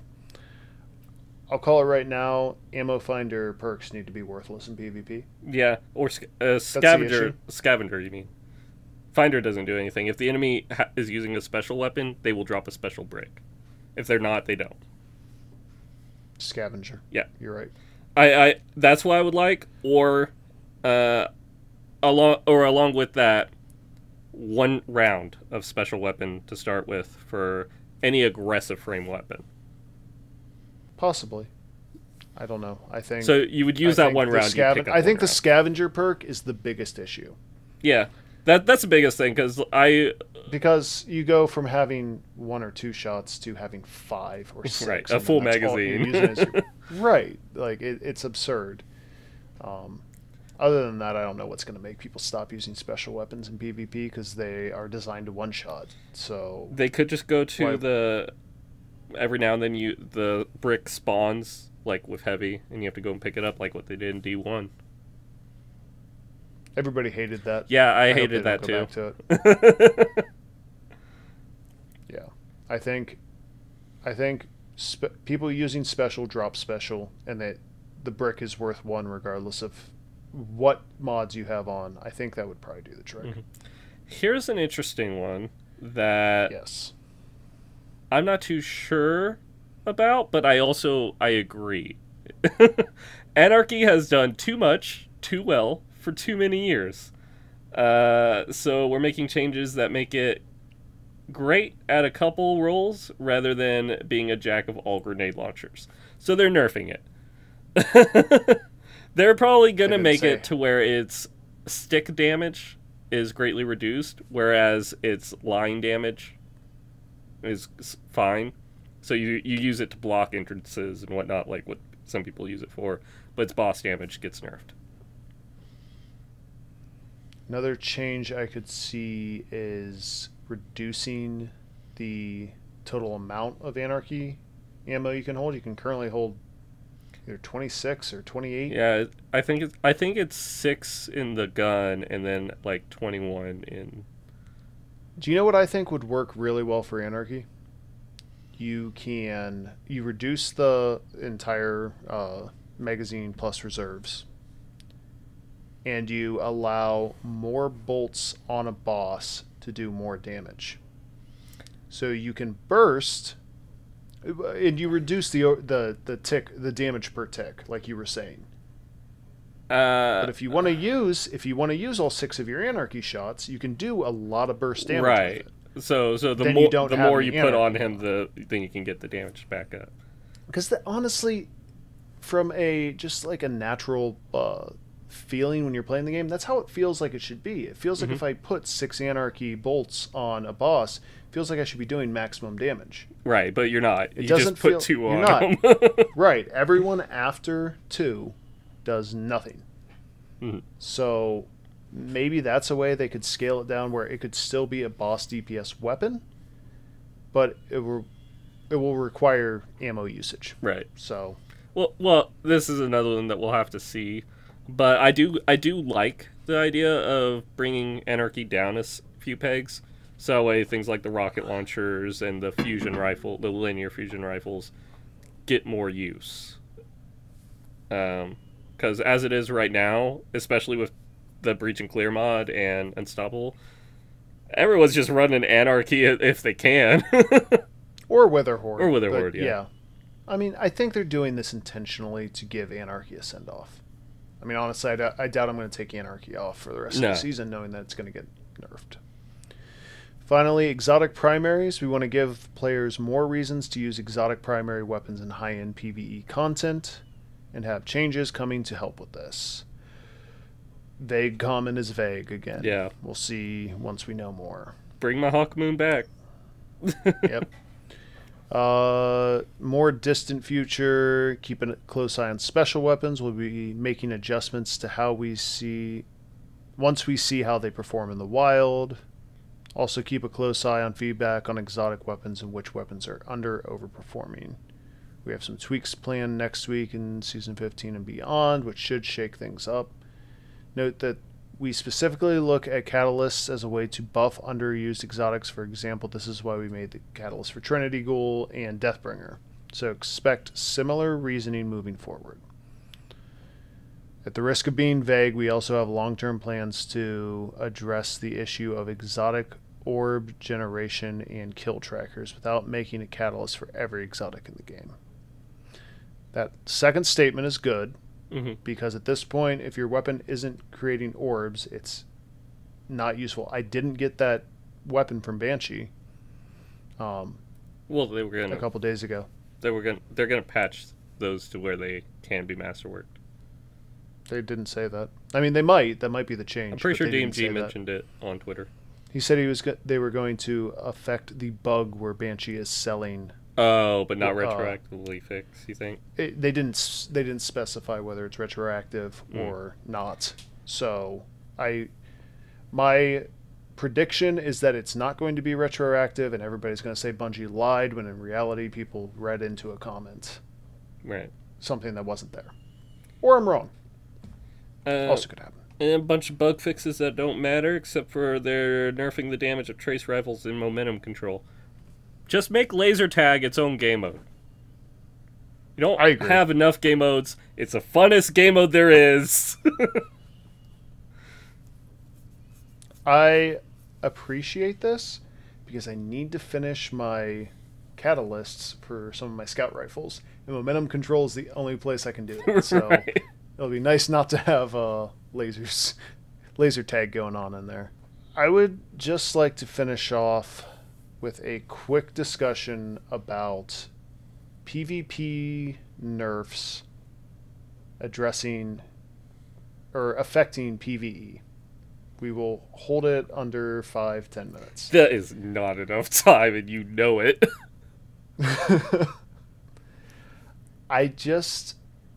I'll call it right now, ammo finder perks need to be worthless in PvP. Yeah, or scavenger, you mean. Finder doesn't do anything. If the enemy is using a special weapon, they will drop a special brick. If they're not, they don't. Scavenger. Yeah. You're right. I that's what I would like, or along with that, 1 round of special weapon to start with for any aggressive frame weapon. Possibly. I don't know. I think so. You would use that 1 round. I think the scavenger perk is the biggest issue. Yeah, that's the biggest thing because you go from having 1 or 2 shots to having 5 or 6. Right, a full magazine. Right, like it's absurd. Other than that, I don't know what's going to make people stop using special weapons in PvP because they are designed to one-shot. So they could just go to every now and then the brick spawns like with heavy, and you have to go and pick it up like what they did in D1. Everybody hated that. Yeah, I hated that too. Back to it. Yeah, I think people using special drop special, and that the brick is worth 1 regardless of what mods you have on. I think that would probably do the trick. Mm-hmm. Here's an interesting one that I'm not too sure about, but I agree. Anarchy has done too much, too well, for too many years. So we're making changes that make it great at a couple roles rather than being a jack of all grenade launchers. So they're nerfing it. They're probably going to make it to where its stick damage is greatly reduced, whereas its line damage is fine. So you use it to block entrances and whatnot, like what some people use it for, but its boss damage gets nerfed. Another change I could see is reducing the total amount of Anarchy ammo you can hold. You can currently hold either 26 or 28. Yeah, I think it's 6 in the gun and then like 21 in. Do you know what I think would work really well for Anarchy? You reduce the entire magazine plus reserves, and you allow more bolts on a boss to do more damage. So you can burst, and you reduce the damage per tick, like you were saying. But if you want to use all 6 of your Anarchy shots, you can do a lot of burst damage. Right. With it. So the more you put on him, then you can get the damage back up. Because honestly, from just like a natural feeling when you're playing the game, that's how it feels like it should be. It feels like if I put 6 Anarchy bolts on a boss, it feels like I should be doing maximum damage. Right, but you're not. You just put 2 on them. Right. Everyone after 2 does nothing. So maybe that's a way they could scale it down where it could still be a boss DPS weapon, but it will require ammo usage. Right. So well, this is another one that we'll have to see, but I do like the idea of bringing Anarchy down a few pegs. So that way things like the rocket launchers and the fusion rifle, the linear fusion rifles, get more use. Because as it is right now, especially with the Breach and Clear mod and Unstoppable, everyone's just running Anarchy if they can. Or Wither Horde. Or Wither Horde, yeah. I mean, I think they're doing this intentionally to give Anarchy a send-off. I mean, honestly, I doubt I'm going to take Anarchy off for the rest of the season, knowing that it's going to get nerfed. Finally, exotic primaries. We want to give players more reasons to use exotic primary weapons in high-end PvE content, and have changes coming to help with this. Vague comment is vague again. Yeah. We'll see once we know more. Bring my Hawk Moon back. Yep. More distant future, keeping a close eye on special weapons. We'll be making adjustments to how once we see how they perform in the wild. Also keep a close eye on feedback on exotic weapons and which weapons are overperforming. We have some tweaks planned next week in Season 15 and beyond, which should shake things up. Note that we specifically look at catalysts as a way to buff underused exotics. For example, this is why we made the catalyst for Trinity Ghoul and Deathbringer. So expect similar reasoning moving forward. At the risk of being vague, we also have long-term plans to address the issue of exotic orb generation and kill trackers without making a catalyst for every exotic in the game. That second statement is good, because at this point, if your weapon isn't creating orbs, it's not useful. I didn't get that weapon from Banshee. Well, they were gonna a couple days ago. They're gonna patch those to where they can be masterworked. They didn't say that. I mean, they might. That might be the change. I'm pretty sure DMG mentioned it on Twitter. He said they were going to affect the bug where Banshee is selling. Oh, but not retroactively fix, you think? They didn't specify whether it's retroactive or not. So my prediction is that it's not going to be retroactive, and everybody's going to say Bungie lied, when in reality people read into a comment something that wasn't there. Or I'm wrong. Also could happen. And a bunch of bug fixes that don't matter, except for they're nerfing the damage of trace rifles and momentum control. Just make laser tag its own game mode. You don't have enough game modes. It's the funnest game mode there is. I appreciate this because I need to finish my catalysts for some of my scout rifles. And momentum control is the only place I can do it. So it'll be nice not to have laser tag going on in there. I would just like to finish off with a quick discussion about PvP nerfs addressing or affecting PvE. We will hold it under 5-10 minutes. That is not enough time, and you know it.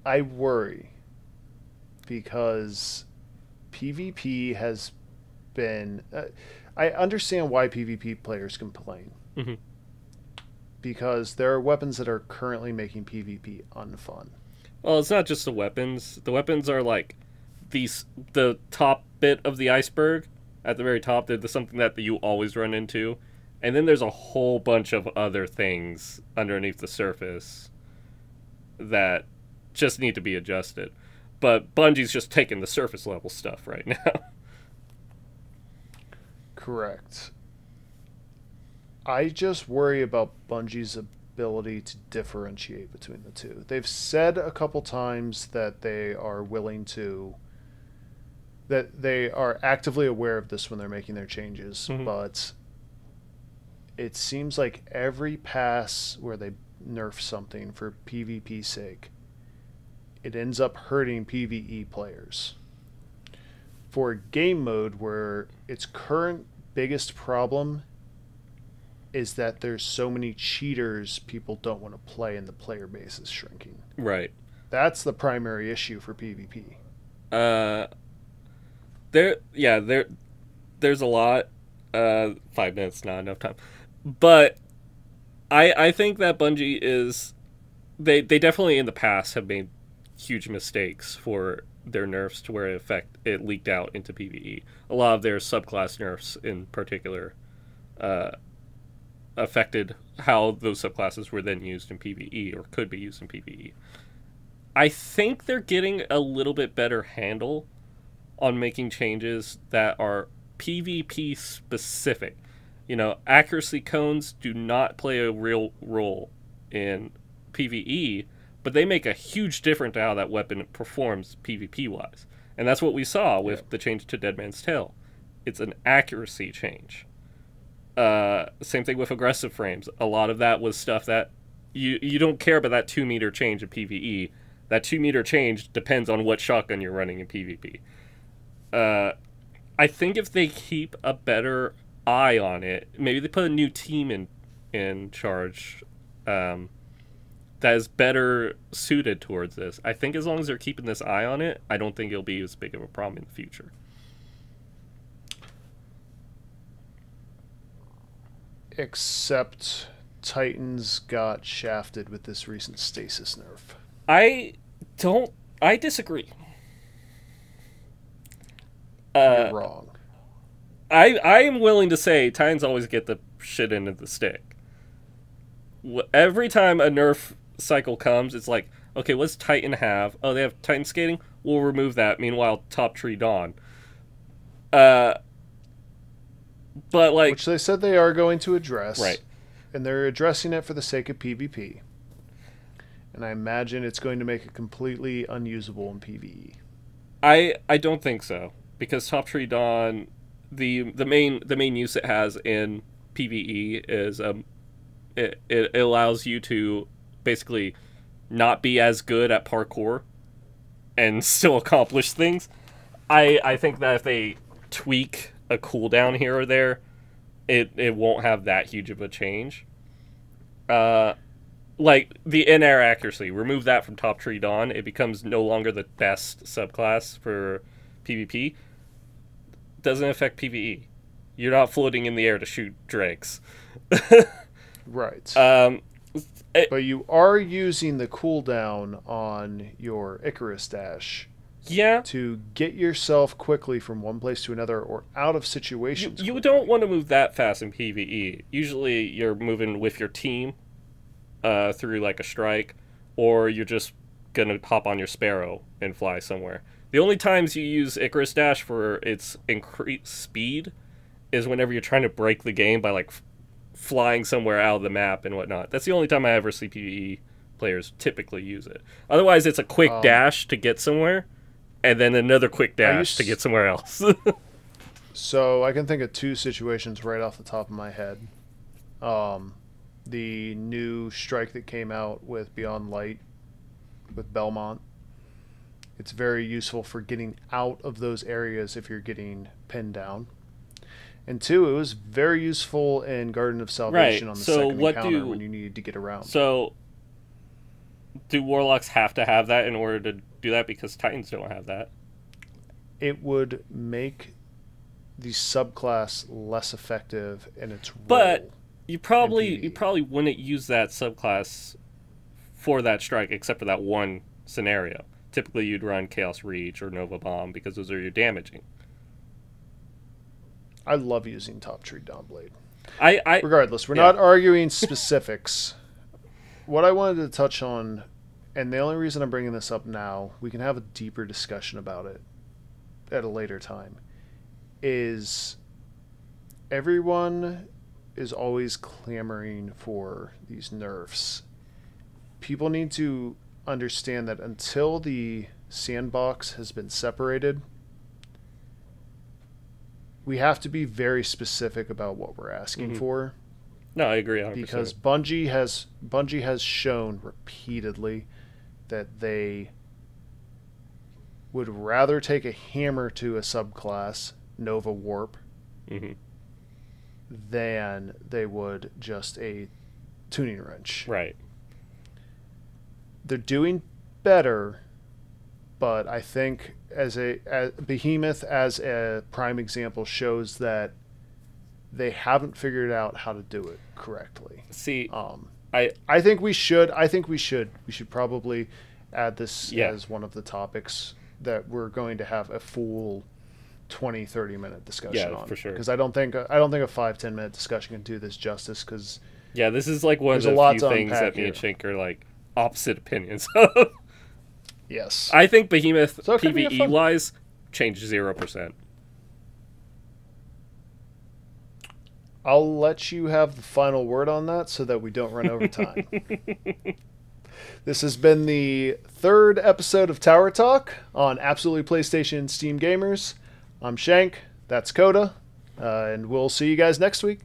I worry because PvP has been... I understand why PvP players complain. Mm-hmm. Because there are weapons that are currently making PvP unfun. Well, it's not just the weapons. The weapons are like the top bit of the iceberg. At the very top, they're something that you always run into. And then there's a whole bunch of other things underneath the surface that just need to be adjusted. But Bungie's just taking the surface level stuff right now. Correct. I just worry about Bungie's ability to differentiate between the two. They've said a couple times that they are willing to... that they are actively aware of this when they're making their changes, but it seems like every pass where they nerf something for PvP's sake, it ends up hurting PvE players. For game mode, where its current biggest problem is that there's so many cheaters, people don't want to play and the player base is shrinking. Right. That's the primary issue for PvP. There's a lot. 5 minutes, not enough time. But I think that Bungie is... They definitely in the past have made huge mistakes for their nerfs to where it leaked out into PvE. A lot of their subclass nerfs in particular affected how those subclasses were then used in PvE or could be used in PvE. I think they're getting a little bit better handle on making changes that are PvP specific. You know, accuracy cones do not play a real role in PvE, but they make a huge difference to how that weapon performs PvP-wise. And that's what we saw with the change to Dead Man's Tale. It's an accuracy change. Same thing with aggressive frames. A lot of that was stuff that you don't care about that 2 meter change in PvE. That 2 meter change depends on what shotgun you're running in PvP. I think if they keep a better eye on it, maybe they put a new team in charge that is better suited towards this. I think as long as they're keeping this eye on it, I don't think it'll be as big of a problem in the future. Except Titans got shafted with this recent stasis nerf. I disagree. You're wrong. I am willing to say Titans always get the shit end of the stick. Every time a nerf cycle comes, it's like, okay, what's Titan have? Oh, they have Titan skating? We'll remove that. Meanwhile, Top Tree Dawn. But like... Which they said they are going to address. Right. And they're addressing it for the sake of PvP. And I imagine it's going to make it completely unusable in PvE. I don't think so. Because Top Tree Dawn, the main use it has in PvE is it allows you to basically not be as good at parkour and still accomplish things. I think that if they tweak a cooldown here or there, it won't have that huge of a change. Like the in-air accuracy, remove that from Top Tree Dawn, it becomes no longer the best subclass for PvP. Doesn't affect PvE. You're not floating in the air to shoot drakes. Right. But you are using the cooldown on your Icarus dash. Yeah. To get yourself quickly from one place to another or out of situations. You don't want to move that fast in PvE. Usually you're moving with your team through like a strike, or you're just going to hop on your Sparrow and fly somewhere. The only times you use Icarus Dash for its increased speed is whenever you're trying to break the game by like flying somewhere out of the map and whatnot. That's the only time I ever see PvE players typically use it. Otherwise, it's a quick dash to get somewhere, and then another quick dash to get somewhere else. So I can think of two situations right off the top of my head. The new strike that came out with Beyond Light with Belmont. It's very useful for getting out of those areas if you're getting pinned down. And two, it was very useful in Garden of Salvation Right. on the So second encounter when you needed to get around. So do Warlocks have to have that in order to do that? Because Titans don't have that. It would make the subclass less effective in its role. But you probably wouldn't use that subclass for that strike, except for that one scenario. Typically, you'd run Chaos Reach or Nova Bomb because those are your damaging. I love using Top Tree Dawnblade. I Regardless, we're not arguing specifics. What I wanted to touch on, and the only reason I'm bringing this up now, we can have a deeper discussion about it at a later time, is everyone is always clamoring for these nerfs. People need to understand that until the sandbox has been separated, we have to be very specific about what we're asking for. No, I agree 100%. Because Bungie has shown repeatedly that they would rather take a hammer to a subclass, Nova Warp, than they would just a tuning wrench. Right. They're doing better, but I think as Behemoth as a prime example shows that they haven't figured out how to do it correctly. See, I think we should probably add this as one of the topics that we're going to have a full 20-30 minute discussion on. For sure. Because I don't think a 5-10 minute discussion can do this justice. Because this is like one of the few things that me and Shank are like opposite opinions of. Yes. I think Behemoth PvE wise changed 0%. I'll let you have the final word on that so that we don't run over time. This has been the third episode of Tower Talk on Absolutely PlayStation Steam Gamers. I'm Shank, that's Coda, and we'll see you guys next week.